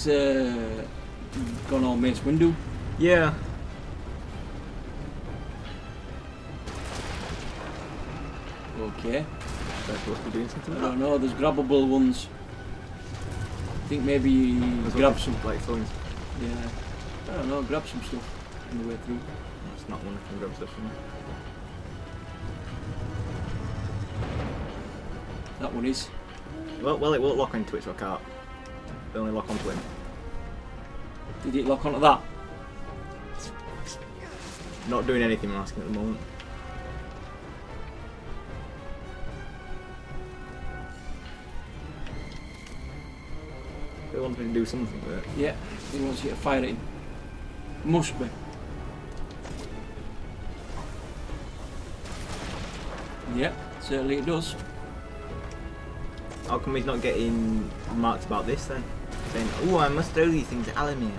It's gone all Mace Windu. Yeah. Okay. They're supposed to be doing something I like don't know, there's grabbable ones. I think maybe grab some. like throwing. Yeah. I don't know, grab some stuff on the way through. It's not one I can grab stuff from. That one is. Well, it won't lock into it, so I can't. They only lock onto him. Did it lock onto that? Not doing anything, I'm asking at the moment. They want me to do something with it. Yeah, he wants you to fire it in. Must be. Yeah, certainly it does. How come he's not getting marked about this then? Saying, oh, I must throw these things at Alamir.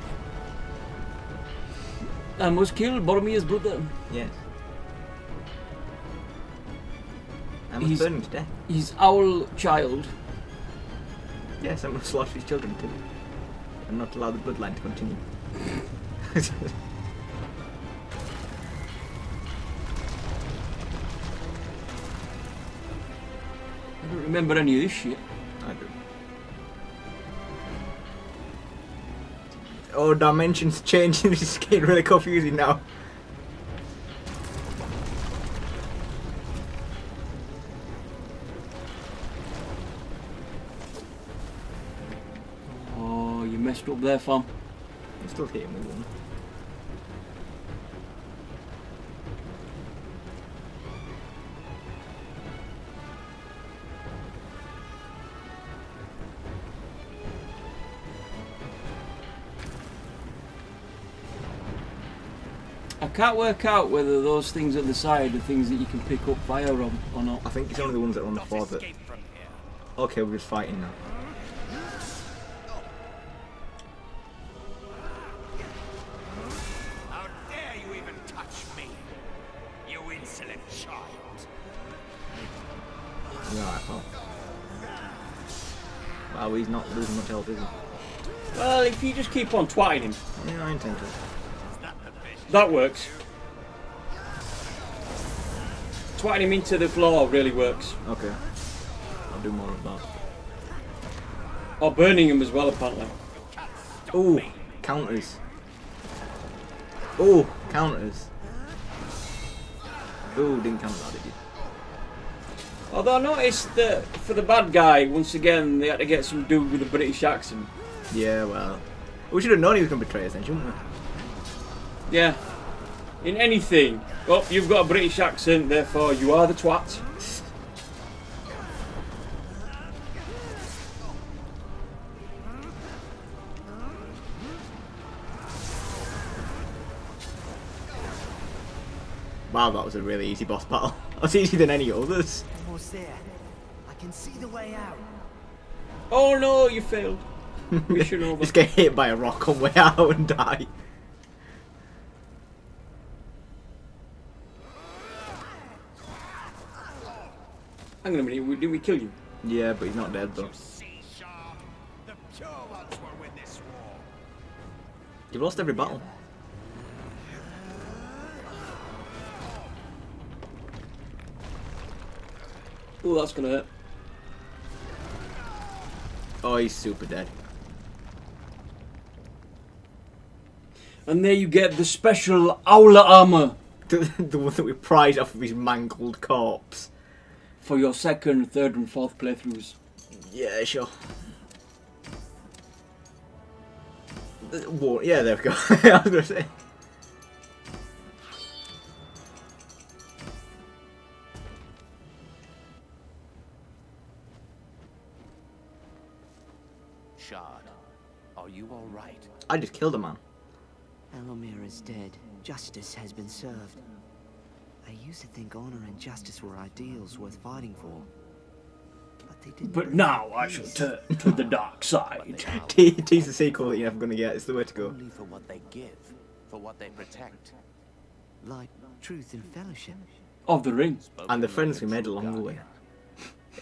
I must kill Boromir's brother. Yes. I must burn him to death. He's our child. Yes, I must slaughter his children too. And not allow the bloodline to continue. I don't remember any of this shit. I do. Oh, dimensions changing. This is getting really confusing now. Oh, you messed up there, fam. I'm still hitting with one. I can't work out whether those things at the side are things that you can pick up fire on or not. I think it's only the ones that are on the floor that... Okay, we're just fighting now. How dare you even touch me, you insolent child! Right, well. Wow, he's not losing much health, is he? Well, if you just keep on twatting him, Yeah, I intend to. that works. Twatting him into the floor really works. Okay. I'll do more of that. Or burning him as well, apparently. Ooh, counters. Ooh, counters. Ooh, didn't count that, did you? Although I noticed that for the bad guy, once again, they had to get some dude with a British accent. Yeah, well. We should have known he was going to betray us then, shouldn't we? Yeah. In anything. Oh, you've got a British accent, therefore you are the twat. Wow, that was a really easy boss battle. That was easier than any others. Almost there. I can see the way out. Oh no, you failed. Mission over. Just get hit by a rock on way out and die. Hang on a minute, didn't we kill you? Yeah, but he's not dead though. See, Shaw, the pure ones will win this war. You've lost every battle. Oh, that's gonna hurt. Oh, he's super dead. And there you get the special Aula armor The one that we prize off of his mangled corpse. for your second, third, and fourth playthroughs. Yeah, sure. Whoa, yeah, there we go. I was gonna say. Shard, are you all right? I just killed a man. Alamir is dead. Justice has been served. I used to think honor and justice were ideals worth fighting for. But they didn't. But bring now I peace. shall turn to the dark side. Tease the sequel that you're never gonna get. It's the way to go. Only for what they give, for what they protect. Like truth and fellowship. Of the ring. And the friends we made along the way.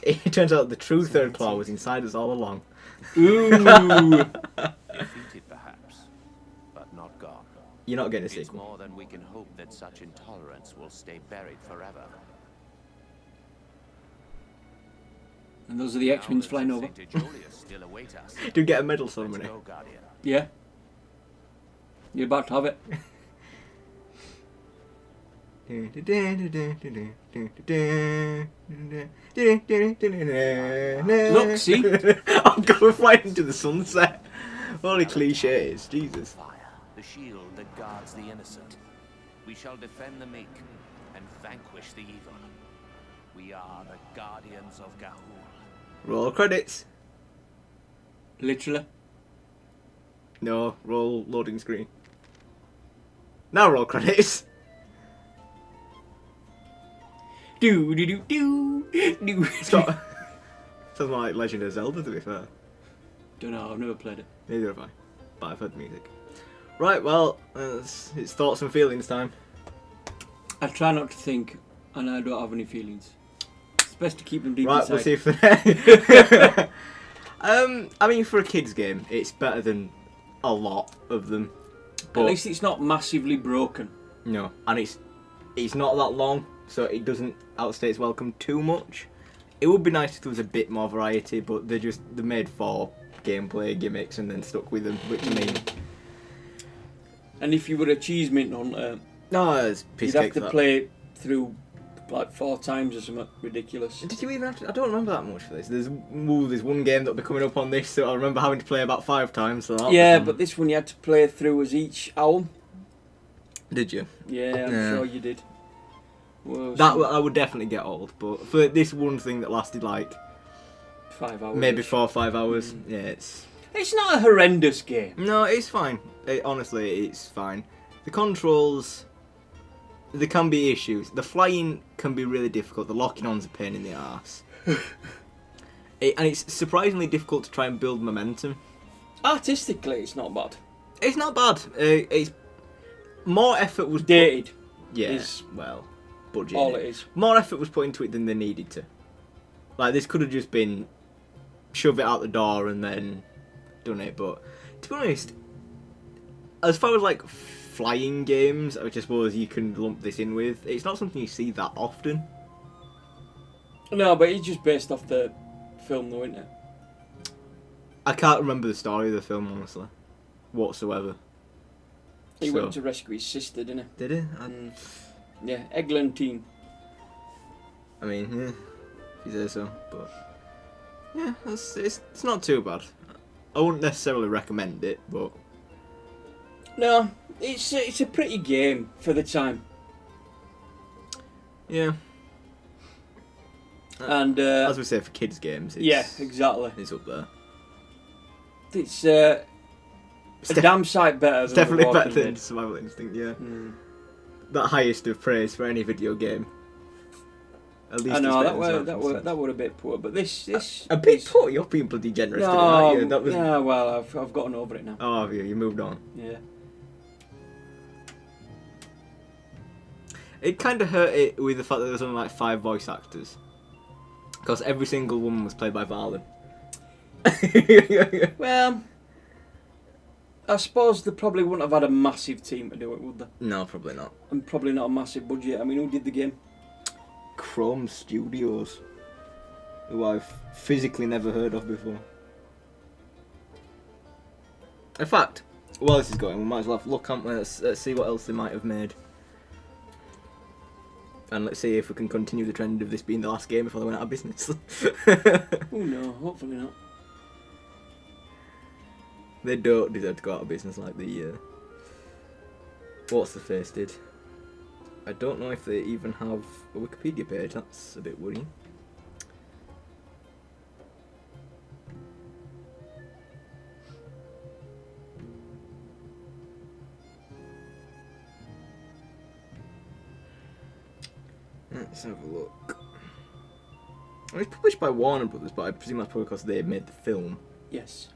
It turns out the true third claw was inside us all along. Ooh. but not gone. You're not getting a It's sequel. more than we can hope that such intolerance will stay buried forever. And those are the X-Wings Now flying that over. St. Julius still await us. Do get a medal Let's ceremony. go, Guardian. Yeah. You're about to have it. Look, see? I'm going flying into the sunset. Holy cliches, Jesus. Fire, the shield that guards the innocent. We shall defend the meek and vanquish the evil. We are the guardians of Ga'Hoole. Roll credits. Literally. No, roll loading screen. Now roll credits. Do do do do do. Sounds more like Legend of Zelda, to be fair. Don't know. I've never played it. Neither have I, but I've heard the music. Right, well, it's thoughts and feelings time. I try not to think, and I don't have any feelings. It's best to keep them deep Right, inside. we'll see if the I mean, for a kids game, it's better than a lot of them. But At least it's not massively broken. no, and it's not that long, so it doesn't outstay its welcome too much. It would be nice if there was a bit more variety, but they're made for gameplay gimmicks and then stuck with them, which I mean, And if you were a cheese mint hunter, no, it's piece you'd of have cake to for that. play it through like 4 times or something ridiculous. Did you even have to? I don't remember that much for this. There's one game that'll be coming up on this, so I remember having to play about 5 times. So that'll be Yeah, fun. but this one you had to play through as each owl. Did you? Yeah, I'm Yeah. sure you did. Whoa, That I would definitely get old, but for this one thing that lasted like 5 hours. maybe 4 or 5 hours, yeah, It's not a horrendous game. no, it's fine. Honestly, it's fine. The controls, there can be issues. The flying can be really difficult. The locking on's a pain in the arse. And it's surprisingly difficult to try and build momentum. Artistically, it's not bad. It's not bad. It's more effort was Dated. Yeah, is well, budget. all it is. More effort was put into it than they needed to. Like, this could have just been shove it out the door and then done it, but to be honest, as far as like flying games, which I suppose you can lump this in with, it's not something you see that often. No, but it's just based off the film, though, isn't it? I can't remember the story of the film, honestly, whatsoever. He So- went to rescue his sister, didn't Did it? he? Yeah, Eglantine. I mean, yeah, if you say so, but yeah, it's not too bad. I wouldn't necessarily recommend it, but No, it's a pretty game for the time. yeah, And, as we say for kids games, it's, yeah, exactly. it's up there. It's a def- damn sight better It's than definitely The better Walking than Dead. Survival Instinct, yeah. Mm. That highest of praise for any video game. At least I know, it's that better were, than that were a bit poor, but this a bit is- poor. You're being bloody generous No, today, aren't you? That was. yeah, well, I've gotten over it now. Oh, have you? You moved on. Yeah. It kind of hurt it with the fact that there was only like 5 voice actors, because every single one was played by Valen. Well, I suppose they probably wouldn't have had a massive team to do it, would they? No, probably not. And probably not a massive budget. I mean, who did the game? Krome Studios, who I've physically never heard of before. In fact, while this is going, we might as well have a look, can't we? Let's see what else they might have made. And let's see if we can continue the trend of this being the last game before they went out of business. Oh no, hopefully not. They don't deserve to go out of business like the What's the Face did. I don't know if they even have a Wikipedia page, that's a bit worrying. Let's have a look. Well, it's published by Warner Brothers, but I presume that's probably because they made the film. Yes.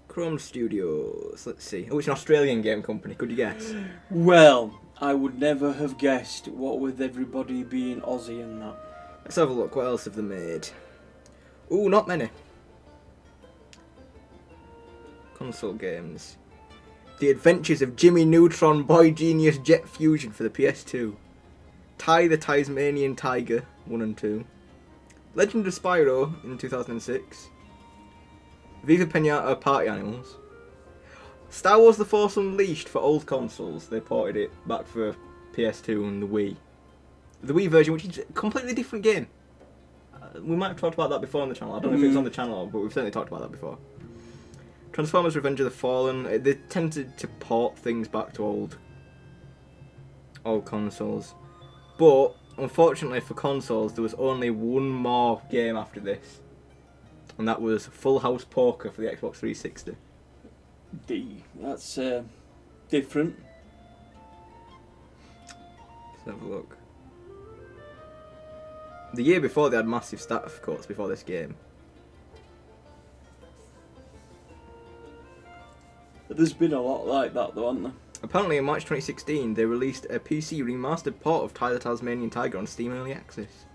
Krome Studios, let's see. Oh, it's an Australian game company, could you guess? Well, I would never have guessed, what with everybody being Aussie and that. Let's have a look, what else have they made? Ooh, not many. Console games. The Adventures of Jimmy Neutron Boy Genius Jet Fusion for the PS2. Ty the Tasmanian Tiger 1 and 2. Legend of Spyro in 2006. Viva Pinata Party Animals. Star Wars The Force Unleashed for old consoles. They ported it back for PS2 and the Wii. The Wii version, which is a completely different game. We might have talked about that before on the channel. I don't know if it was on the channel, but we've certainly talked about that before. Transformers Revenge of the Fallen. They tended to port things back to old consoles. But, unfortunately for consoles, there was only one more game after this. And that was Full House Poker for the Xbox 360. That's different. Let's have a look. The year before, they had massive staff cuts before this game. There's been a lot like that though, hasn't there? Apparently in March 2016 they released a PC remastered port of Ty the Tasmanian Tiger on Steam Early Access,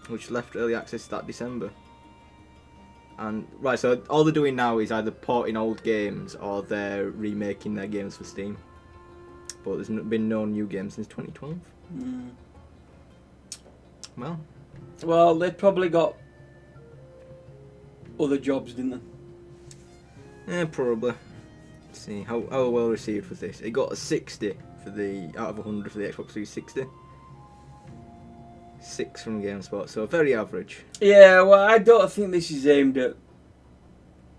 which left Early Access that December. And right, so all they're doing now is either porting old games or they're remaking their games for Steam. But there's been no new games since 2012. Well, they probably got other jobs, didn't they? Yeah, probably. Let's see, how well received was this? It got a 60 for the out of 100 for the Xbox 360. 6 from GameSpot, so very average. Yeah, well, I don't think this is aimed at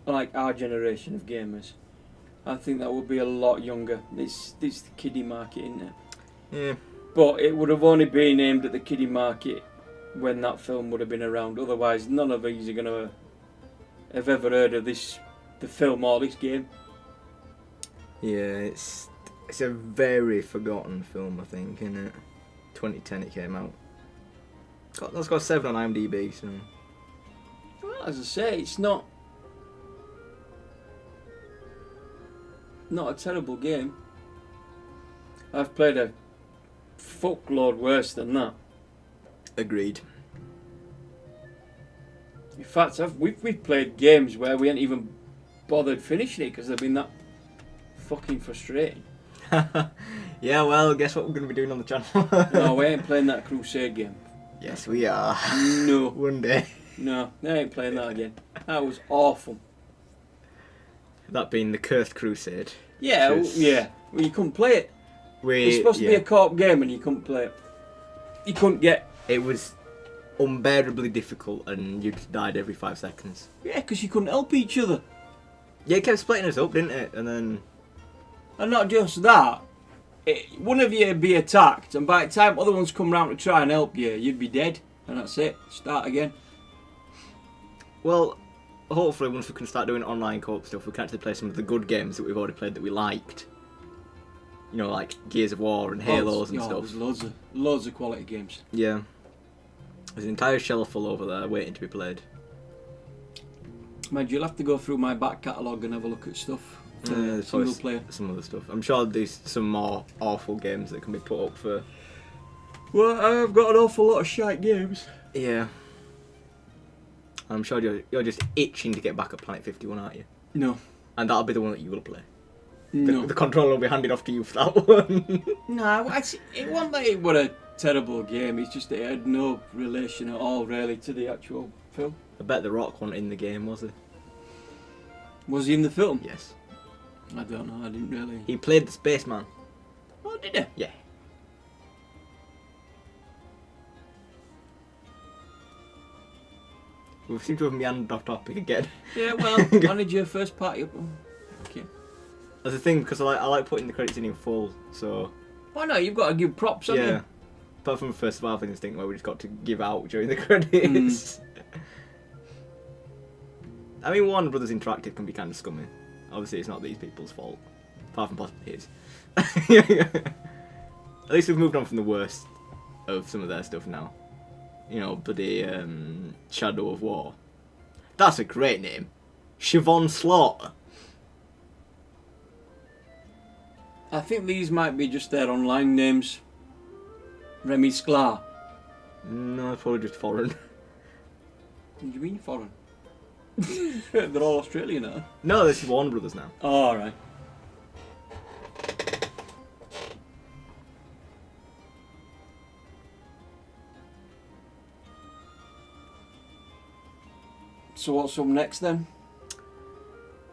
like our generation of gamers. I think that would be a lot younger. It's the kiddie market, isn't it? Yeah. But it would have only been aimed at the kiddie market when that film would have been around. Otherwise, none of these are going to have ever heard of this, the film or this game. Yeah, it's a very forgotten film, I think, isn't it? 2010 it came out. That's got 7 on IMDb, so... Well, as I say, it's not a terrible game. I've played a fuckload worse than that. Agreed. In fact, we've played games where we ain't even bothered finishing it because they've been that fucking frustrating. Yeah, well, guess what we're going to be doing on the channel? No, we ain't playing that Crusade game. Yes, we are. No. One day. No, I ain't playing that again. That was awful. That being the Cursed Crusade. Yeah, yeah. Well, you couldn't play it. It's supposed to be a co-op game and you couldn't play it. You couldn't get... It was unbearably difficult and you just died every 5 seconds. Yeah, because you couldn't help each other. Yeah, it kept splitting us up, didn't it? And then... And not just that, one of you would be attacked, and by the time other ones come round to try and help you, you'd be dead, and that's it. Start again. Well, hopefully once we can start doing online co-op stuff, we can actually play some of the good games that we've already played that we liked. You know, like Gears of War and Halos and stuff. There's loads of quality games. Yeah. There's an entire shelf full over there waiting to be played. Mind you, you'll have to go through my back catalogue and have a look at stuff. Single player. Some other stuff. I'm sure there's some more awful games that can be put up for... Well, I've got an awful lot of shite games. Yeah. I'm sure you're just itching to get back at Planet 51, aren't you? No. And that'll be the one that you will play. No. The controller will be handed off to you for that one. No, it wasn't that it was a terrible game, it's just that it had no relation at all, really, to the actual film. I bet The Rock wasn't in the game, was he? Was he in the film? Yes. I don't know, I didn't really... He played the spaceman. Oh, did he? Yeah. We seem to have meandered off topic again. Yeah, well, manage your first party up. Okay. That's the thing, because I like putting the credits in full, so... Why not? You've got to give props, haven't you? Apart from First Survival Instinct, where we just got to give out during the credits. I mean, Warner Brothers Interactive can be kind of scummy. Obviously, it's not these people's fault. Apart from possibly his. At least we've moved on from the worst of some of their stuff now. You know, bloody Shadow of War. That's a great name. Siobhan Slaughter. I think these might be just their online names. Remy Sklar. No, it's probably just foreign. What do you mean foreign? They're all Australian now. No, this is Warner Brothers now. Oh, alright. So what's up next then?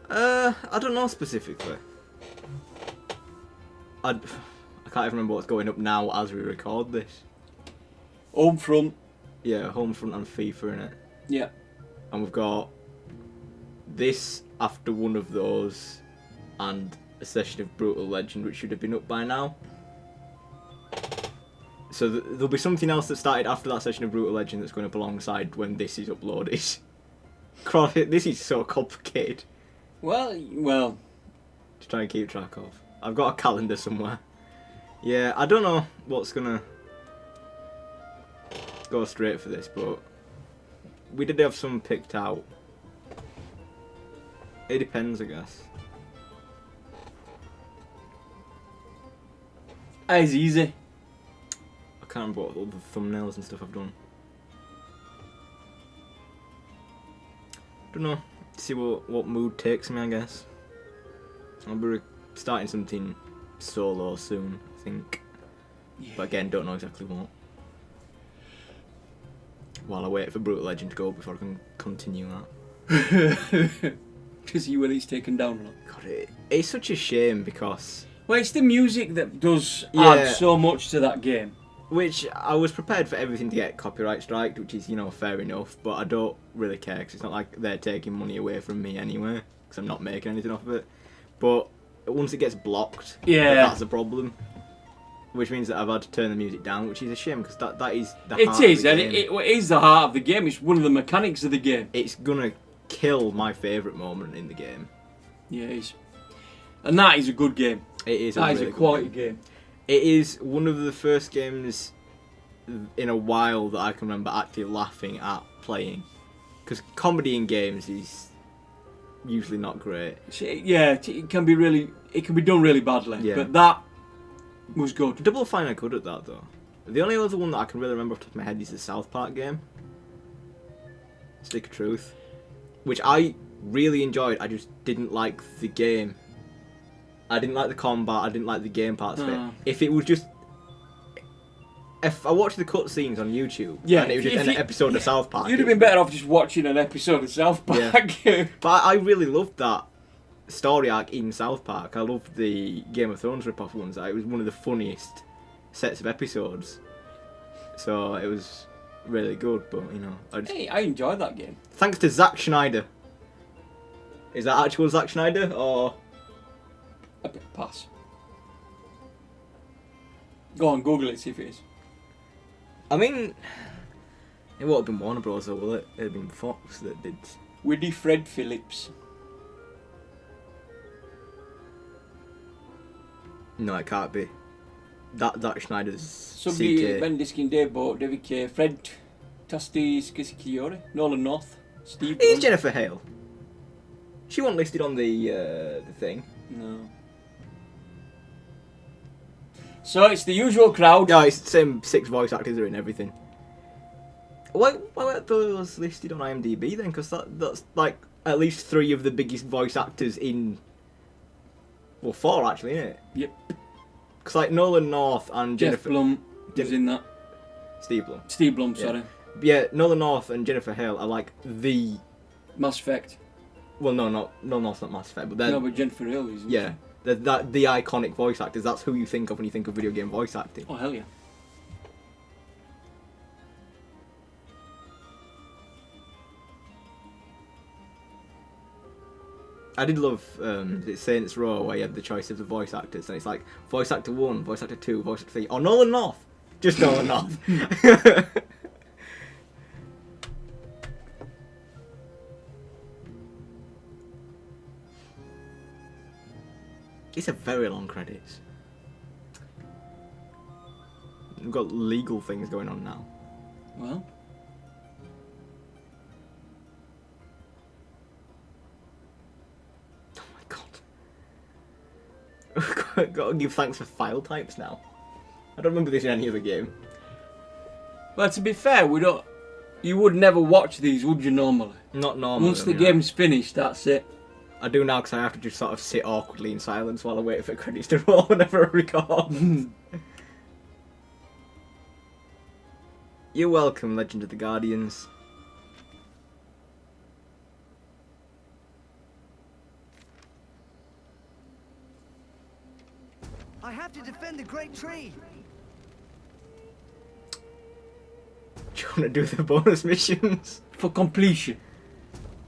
I don't know specifically. I can't even remember what's going up now as we record this. Homefront. Yeah, Homefront and FIFA in it. Yeah. And we've got this after one of those and a session of Brutal Legend, which should have been up by now. So there'll be something else that started after that session of Brutal Legend that's going up alongside when this is uploaded. This is so complicated Well, to try and keep track of. I've got a calendar somewhere. Yeah, I don't know what's gonna go straight for this, but we did have some picked out. It depends, I guess. it's easy. I can't remember what all the thumbnails and stuff I've done. Don't know. See what mood takes me, I guess. I'll be starting something solo soon, I think. Yeah. But again, don't know exactly what. While I wait for Brutal Legend to go before I can continue that. To see when it's taken down or not. God, it's such a shame because... Well, it's the music that does Yeah. add so much to that game. Which, I was prepared for everything to get copyright striked, which is, you know, fair enough, but I don't really care, because it's not like they're taking money away from me anyway, because I'm not making anything off of it. But once it gets blocked, Yeah. that's a problem. Which means that I've had to turn the music down, which is a shame, because that is the It heart is, of the and game. it is the heart of the game. It's one of the mechanics of the game. It's gonna kill my favourite moment in the game. Yeah, it is. And that is a good game. It is That is really a good quality game. It is one of the first games in a while that I can remember actually laughing at playing. Because comedy in games is usually not great. Yeah, it can be done really badly. Yeah. But that was good. Double Fine are good at that though. The only other one that I can really remember off the top of my head is the South Park game. Stick of Truth. Which I really enjoyed, I just didn't like the game. I didn't like the combat, I didn't like the game parts of it. If it was just... If I watched the cutscenes on YouTube, and it was just an episode of South Park... You'd have been better off just watching an episode of South Park. Yeah. But I really loved that story arc in South Park. I loved the Game of Thrones rip-off ones. It was one of the funniest sets of episodes. So it was really good, but, you know... I enjoyed that game. Thanks to Zack Schneider. Is that actual Zack Schneider, or...? A bit pass. Go on, Google it, see if it is. I mean... It won't have been Warner Bros. Though, will it? It'd have been Fox that did... Widdy Fred Phillips. No, it can't be. That Schneider's Somebody, CK. Ben Diskin, Dave Boat, David K, Fred Tasti Skisikiori, Nolan North, Steve. He's Blunt. Jennifer Hale. She wasn't listed on the thing. No. So it's the usual crowd. No, it's the same 6 voice actors are in everything. Why weren't those listed on IMDb then? Because that's like at least 3 of the biggest voice actors in... Well, 4 actually, isn't it? Yep. Because like Nolan North and Jeff Jennifer... Blum was in that. Steve Blum. Steve Blum, Yeah. sorry. Yeah, Nolan North and Jennifer Hale are like the... Mass Effect. Well, no, North's not Mass Effect, but they're... No, but Jennifer Hill is. Yeah. The iconic voice actors, that's who you think of when you think of video game voice acting. Oh, hell yeah. I did love Saints Row, where you had the choice of the voice actors, and it's like voice actor 1, voice actor 2, voice actor 3, or Nolan North! Just Nolan North. It's a very long credits. We've got legal things going on now. Well. Oh my god. Got to give thanks for file types now. I don't remember this in any other game. Well, to be fair, we don't. You would never watch these, would you, normally? Not normally. Once the no. game's finished, that's it. I do now because I have to just sort of sit awkwardly in silence while I wait for credits to roll whenever I record. You're welcome, Legend of the Guardians. I have to defend the great tree. Do you want to do the bonus missions? For completion.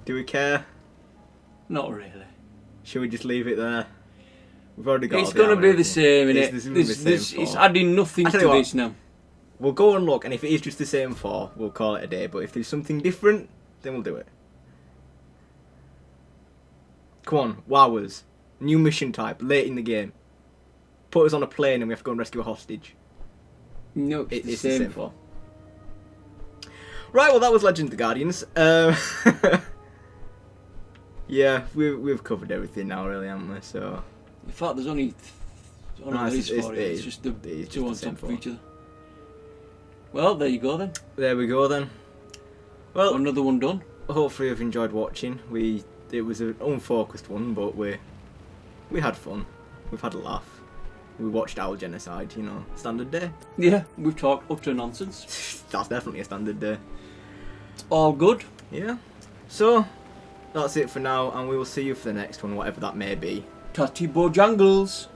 Do we care? Not really. Should we just leave it there? We've already got. It's going to be the same, innit? This is gonna be the same It's for- adding nothing I to tell you what. this now. We'll go and look, and if it is just the same 4, we'll call it a day. But if there's something different, then we'll do it. Come on, wowers. New mission type, late in the game. Put us on a plane and we have to go and rescue a hostage. No, it's the same for. Right, well that was Legend of the Guardians. Yeah, we've covered everything now, really, haven't we? So. In fact, there's only No, these for it. It's just the it's two on just the top same of for. each other. Well, there you go then. There we go then. Well, Another one done. hopefully you've enjoyed watching. It was an unfocused one, but we had fun. We've had a laugh. We watched Owl Genocide, you know, standard day. Yeah, we've talked utter nonsense. That's definitely a standard day. All good. Yeah. So, that's it for now, and we will see you for the next one, whatever that may be. Tatty Bojangles.